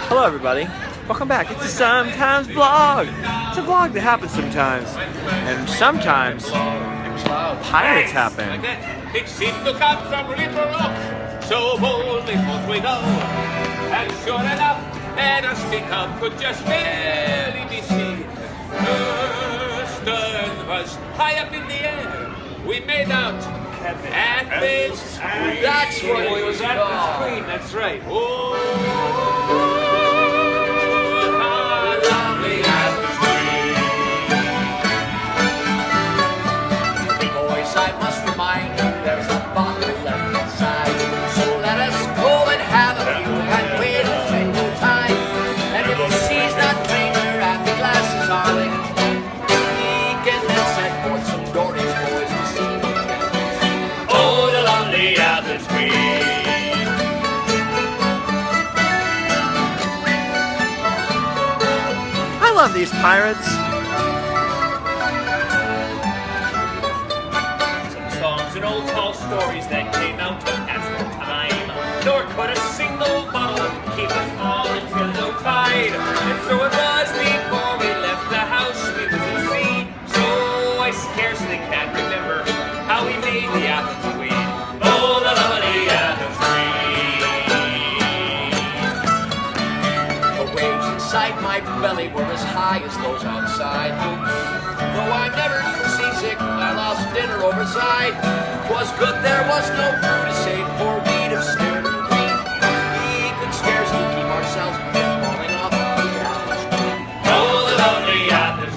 Hello everybody, welcome back. It's a Sometimes vlog. It's a vlog that happens sometimes. And sometimes pirates happen. It seemed to come from Little Rock, so boldly forth we go. And sure enough, an Usty Cub could just barely be seen. Her stern was high up in the air. We made out Athens. That's what it was called. That's right. Oh, lovely Athens Queen. Boys, I must remind you, there's a bottle left inside. So let us go and have a few and wait a single time. And if the sea's not cleaner and the glasses are licked, we can then set forth some stories, boys, and see. Oh, the lovely Athens Queen. I love these pirates. Some songs and old tall stories that came out to pass the time. Nor could a single bottle keep us all until low tide. And so it was before we left the house we was at sea. So I scarcely can remember how we made the Athens Queen. Oh, the lovely Athens Queen. The waves inside my belly were as high as those outside. Though I'm never seasick, I lost dinner overside. 'Twas good there was no crew to save, for we'd have scared the queen. We could scarcely keep ourselves from falling off the Athens Queen. Oh, the lovely Athens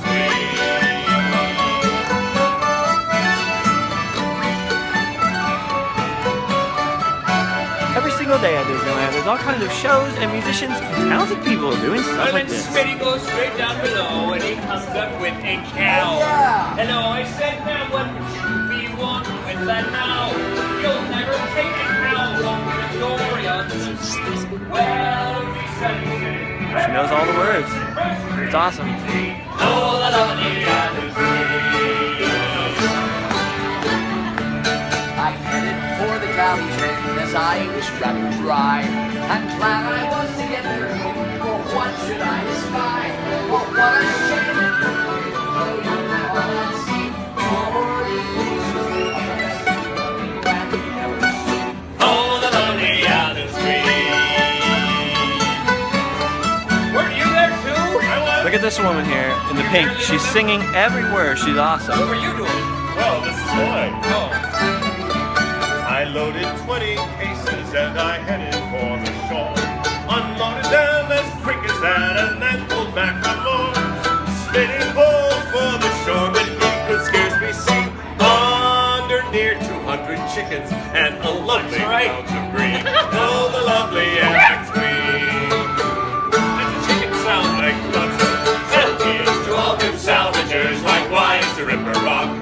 Every single day at Disneyland, there's all kinds of shows and musicians and talented people doing stuff Well, like then this. Smitty goes straight down below and he comes up with a cow. Hello, I said, now what would you be wanting with that now? You'll never take a cow home to glory on the sea. Well, we said, She knows all the words. It's awesome. oh, the lovely Athens I headed for the galley's end as I was rather dry, and glad I was to get there, for what should I espy? Oh, what a shame it would be, all at sea, oh, the lovely Athens Queen. Were you there too? I was. Look at this woman here in the pink. She's singing every word. She's awesome. What were you doing? Well, this is why. Oh. I loaded 20 cases and I headed for the shore. Unloaded them as quick as that and then pulled back for more. Spinning pulled for the shore, but he could scarcely see under near 200 chickens and a lovely amount of green. Oh, the lovely Athens Queen. And the chickens sound like lots of salvage to all good salvagers, likewise to Ripper Rock.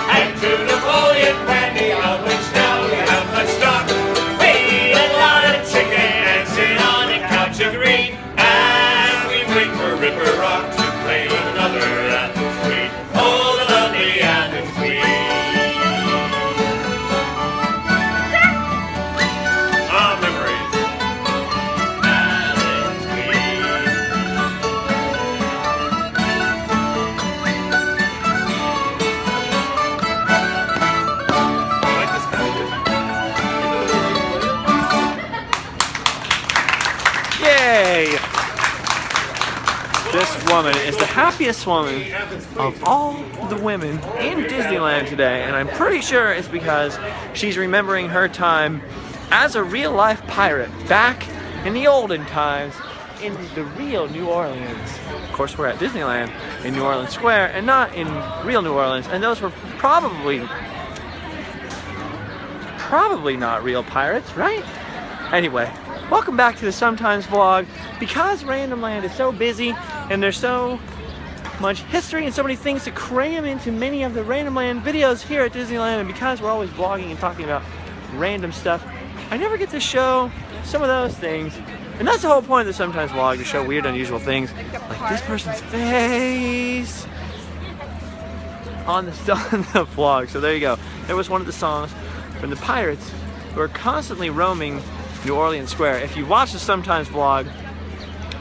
And to Napoleon Brandy, of which now we have much stock. We eat a lot of chicken and sit on a couch of green as we wait for Ripper Rock to play another Athens Queen. Oh, the lovely Athens Queen. Ah, memories. Athens Queen. I like this kind of Yay! This woman is the happiest woman of all the women in Disneyland today, and I'm pretty sure it's because she's remembering her time as a real-life pirate back in the olden times in the real New Orleans. Of course, we're at Disneyland in New Orleans Square and not in real New Orleans, and those were probably not real pirates, right? Anyway, welcome back to the Sometimes vlog. Because Random Land is so busy and there's so much history and so many things to cram into many of the Random Land videos here at Disneyland, and because we're always vlogging and talking about random stuff, I never get to show some of those things. And that's the whole point of the Sometimes vlog, to show weird, unusual things like this person's face on the vlog. So there you go. There was one of the songs from the pirates who are constantly roaming New Orleans Square. If you watch the Sometimes vlog,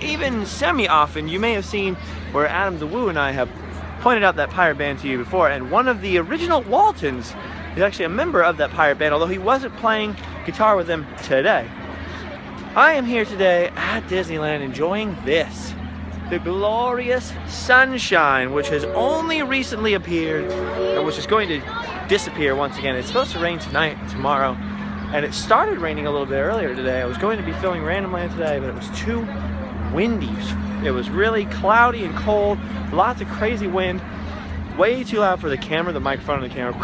even semi-often, you may have seen where Adam the Woo and I have pointed out that pirate band to you before, and one of the original Waltons is actually a member of that pirate band, although he wasn't playing guitar with them today. I am here today at Disneyland enjoying this, the glorious sunshine, which has only recently appeared, and which is going to disappear once again. It's supposed to rain tonight, tomorrow, and it started raining a little bit earlier today. I was going to be filming Random Land today, but it was too windy. It was really cloudy and cold, lots of crazy wind, way too loud for the camera, the microphone on the camera.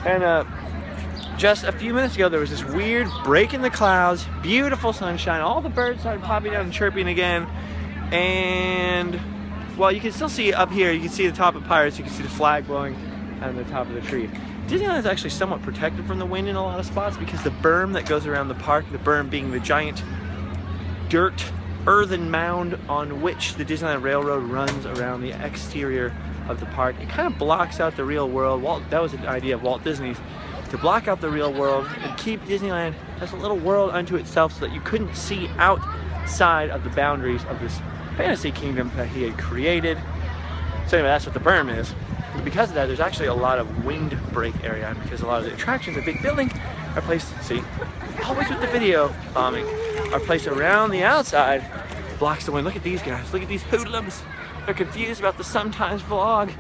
And just a few minutes ago, there was this weird break in the clouds, beautiful sunshine, all the birds started popping out and chirping again, and well, you can still see up here, you can see the top of Pirates, you can see the flag blowing on the top of the tree. Disneyland is actually somewhat protected from the wind in a lot of spots because the berm that goes around the park, the berm being the giant dirt earthen mound on which the Disneyland Railroad runs around the exterior of the park. It kind of blocks out the real world. That was an idea of Walt Disney's, to block out the real world and keep Disneyland as a little world unto itself so that you couldn't see outside of the boundaries of this fantasy kingdom that he had created. So anyway, that's what the berm is. And because of that, there's actually a lot of windbreak area, because a lot of the attractions, the big building, are placed, see, always with the video bombing, are placed around the outside, blocks the wind. Look at these guys, look at these hoodlums. They're confused about the Sometimes vlog.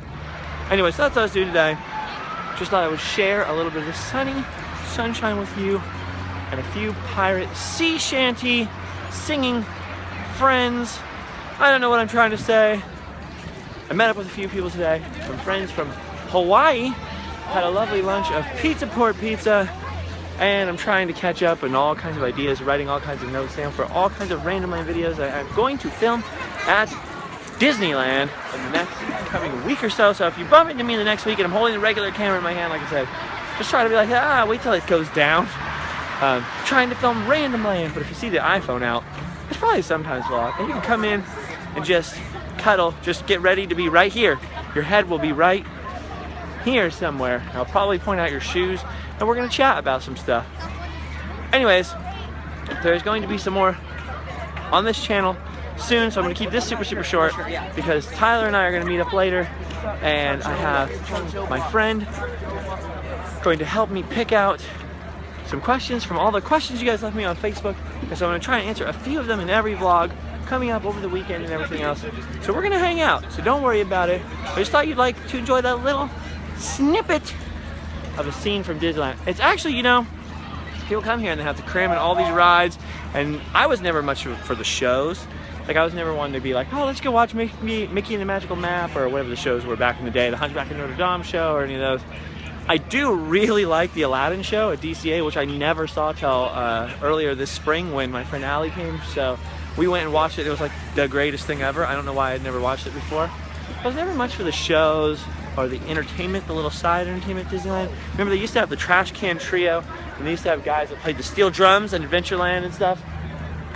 Anyway, so that's what I was doing today. Just thought I would share a little bit of the sunny sunshine with you and a few pirate sea shanty singing friends. I don't know what I'm trying to say. I met up with a few people today, some friends from Hawaii, had a lovely lunch of pizza port pizza, and I'm trying to catch up on all kinds of ideas, writing all kinds of notes down for all kinds of Random Land videos that I'm going to film at Disneyland in the next coming week or so. So if you bump into me in the next week and I'm holding the regular camera in my hand, like I said, just try to be like, wait till it goes down. Trying to film Random Land, but if you see the iPhone out, it's probably Sometimes vlog, and you can come in and just cuddle, just get ready to be right here. Your head will be right here somewhere. I'll probably point out your shoes, and we're gonna chat about some stuff. Anyways, there's going to be some more on this channel soon, so I'm going to keep this super short because Tyler and I are going to meet up later, and I have my friend going to help me pick out some questions from all the questions you guys left me on Facebook, and so I'm going to try and answer a few of them in every vlog coming up over the weekend and everything else. So we're going to hang out, so don't worry about it. I just thought you'd like to enjoy that little snippet of a scene from Disneyland. It's actually, you know, people come here and they have to cram in all these rides, and I was never much for the shows. Like, I was never one to be like, oh, let's go watch Mickey and the Magical Map, or whatever the shows were back in the day, the Hunchback of Notre Dame show, or any of those. I do really like the Aladdin show at DCA, which I never saw till earlier this spring when my friend Allie came. So we went and watched it. It was like the greatest thing ever. I don't know why I'd never watched it before. I was never much for the shows or the entertainment, the little side entertainment at Disneyland. Remember, they used to have the Trash Can Trio, and they used to have guys that played the steel drums in Adventureland and stuff.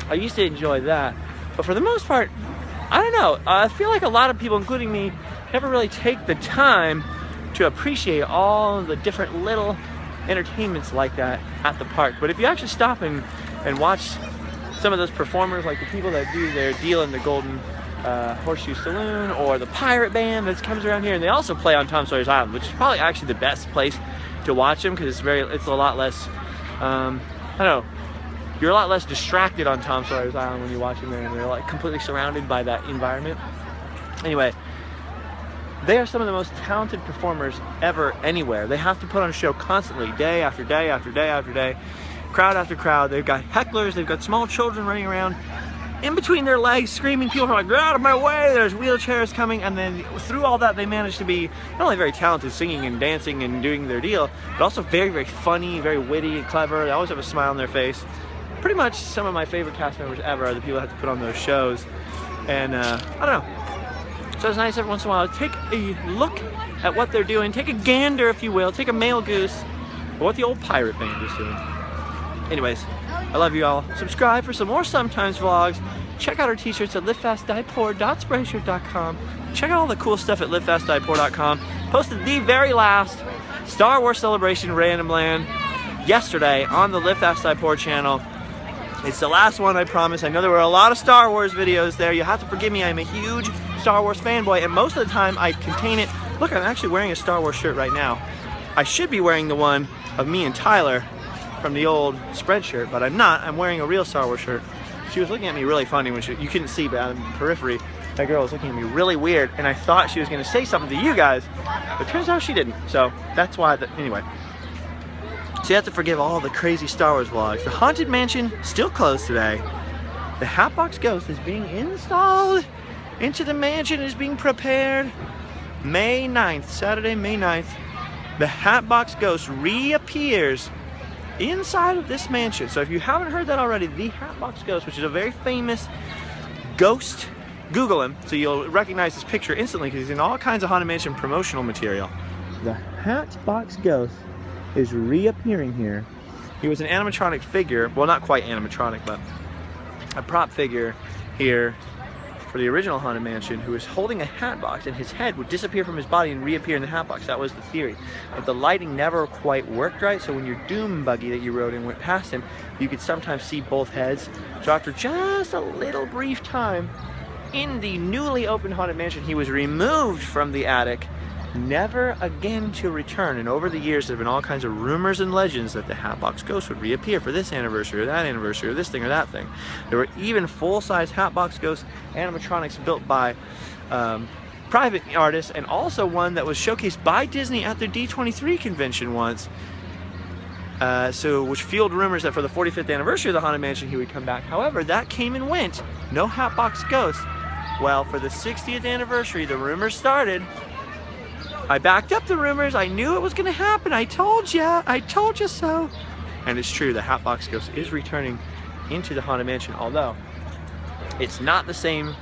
I used to enjoy that. But for the most part, I don't know. I feel like a lot of people, including me, never really take the time to appreciate all the different little entertainments like that at the park. But if you actually stop and watch some of those performers, like the people that do their deal in the Golden Horseshoe Saloon, or the pirate band that comes around here, and they also play on Tom Sawyer's Island, which is probably actually the best place to watch them, because it's a lot less, I don't know, you're a lot less distracted on Tom Sawyer's Island when you watch them there, and they're like completely surrounded by that environment. Anyway, they are some of the most talented performers ever anywhere. They have to put on a show constantly, day after day after day after day, crowd after crowd. They've got hecklers, they've got small children running around in between their legs screaming. People are like, get out of my way, there's wheelchairs coming. And then through all that, they manage to be not only very talented singing and dancing and doing their deal, but also very funny, very witty and clever. They always have a smile on their face. Pretty much some of my favorite cast members ever are the people that have to put on those shows. And I don't know. So it's nice every once in a while to take a look at what they're doing, take a gander, if you will, take a male goose at what the old pirate band is doing. Anyways, I love you all. Subscribe for some more Sometimes vlogs. Check out our t-shirts at liftfastdiepoor.sprayshirts.com. Check out all the cool stuff at liftfastdiepoor.com. Posted the very last Star Wars Celebration Random Land yesterday on the Lift Fast Die Poor channel. It's the last one, I promise. I know there were a lot of Star Wars videos there. You have to forgive me, I'm a huge Star Wars fanboy, and most of the time I contain it. Look, I'm actually wearing a Star Wars shirt right now. I should be wearing the one of me and Tyler from the old spread shirt, but I'm not. I'm wearing a real Star Wars shirt. She was looking at me really funny when you couldn't see, but on the periphery, that girl was looking at me really weird, and I thought she was gonna say something to you guys, but turns out she didn't. So that's why, anyway. So you have to forgive all the crazy Star Wars vlogs. The Haunted Mansion still closed today. The Hatbox Ghost is being installed into the mansion, is being prepared. May 9th, Saturday, May 9th, the Hatbox Ghost reappears inside of this mansion. So if you haven't heard that already, the Hatbox Ghost, which is a very famous ghost, Google him so you'll recognize his picture instantly because he's in all kinds of Haunted Mansion promotional material. The Hatbox Ghost is reappearing here. He was an animatronic figure, well, not quite animatronic, but a prop figure here for the original Haunted Mansion, who was holding a hat box, and his head would disappear from his body and reappear in the hat box. That was the theory. But the lighting never quite worked right, so when your Doom buggy that you rode in went past him, you could sometimes see both heads. So after just a little brief time in the newly opened Haunted Mansion, he was removed from the attic, never again to return. And over the years, there have been all kinds of rumors and legends that the Hatbox Ghost would reappear for this anniversary or that anniversary or this thing or that thing. There were even full-size Hatbox Ghost animatronics built by private artists, and also one that was showcased by Disney at their D23 convention once. Which fueled rumors that for the 45th anniversary of the Haunted Mansion, he would come back. However, that came and went. No Hatbox Ghost. Well, for the 60th anniversary, the rumors started. I backed up the rumors. I knew it was going to happen. I told you so. And it's true, the Hatbox Ghost is returning into the Haunted Mansion, although it's not the same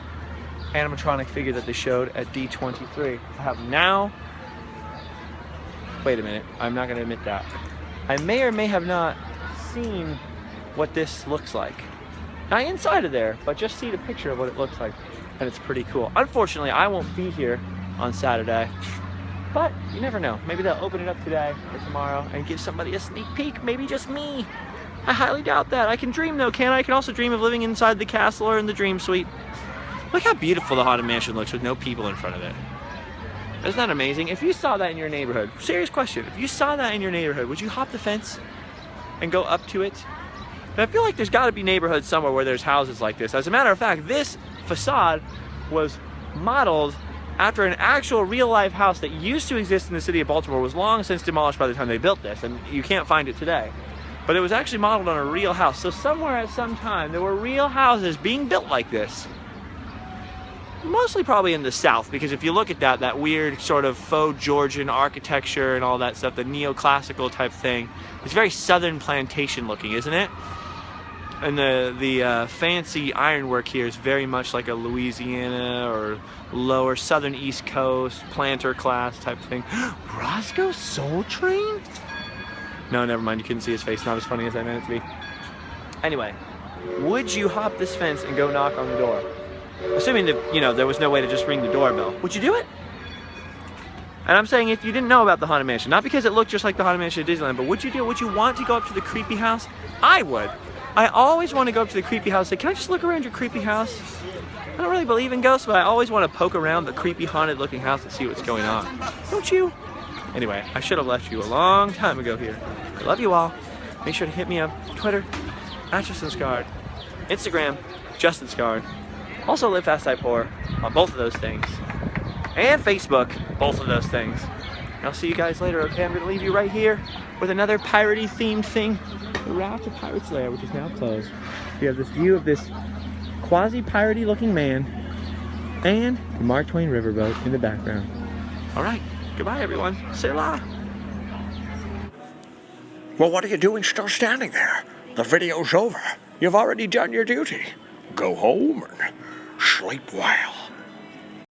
animatronic figure that they showed at D23. I have now, wait a minute, I'm not going to admit that. I may or may have not seen what this looks like. Not inside of there, but just see the picture of what it looks like. And it's pretty cool. Unfortunately, I won't be here on Saturday. But you never know. Maybe they'll open it up today or tomorrow and give somebody a sneak peek. Maybe just me. I highly doubt that. I can dream though, can't I? I can also dream of living inside the castle or in the dream suite. Look how beautiful the Haunted Mansion looks with no people in front of it. Isn't that amazing? If you saw that in your neighborhood, serious question, if you saw that in your neighborhood, would you hop the fence and go up to it? And I feel like there's got to be neighborhoods somewhere where there's houses like this. As a matter of fact, this facade was modeled after an actual real-life house that used to exist in the city of Baltimore, was long since demolished by the time they built this, and you can't find it today. But it was actually modeled on a real house. So somewhere at some time, there were real houses being built like this. Mostly probably in the South, because if you look at that weird sort of faux Georgian architecture and all that stuff, the neoclassical type thing, it's very Southern plantation looking, isn't it? And the fancy ironwork here is very much like a Louisiana or lower southern East Coast planter class type thing. Roscoe Soul Train? No, never mind. You couldn't see his face. Not as funny as I meant it to be. Anyway, would you hop this fence and go knock on the door? Assuming that, you know, there was no way to just ring the doorbell. Would you do it? And I'm saying if you didn't know about the Haunted Mansion, not because it looked just like the Haunted Mansion at Disneyland, but would you do it? Would you want to go up to the creepy house? I would. I always want to go up to the creepy house and say, can I just look around your creepy house? I don't really believe in ghosts, but I always want to poke around the creepy haunted looking house and see what's going on. Don't you? Anyway, I should have left you a long time ago here. I love you all. Make sure to hit me up. Twitter, @JustinScarred. Instagram, JustinScarred. Also Live Fast Die Poor on both of those things. And Facebook, both of those things. And I'll see you guys later, okay? I'm going to leave you right here with another piratey themed thing. The Route to Pirate's Lair, which is now closed. We have this view of this quasi-piratey looking man and the Mark Twain riverboat in the background. Alright, goodbye everyone. C'est la. Well, what are you doing still standing there? The video's over. You've already done your duty. Go home and sleep well.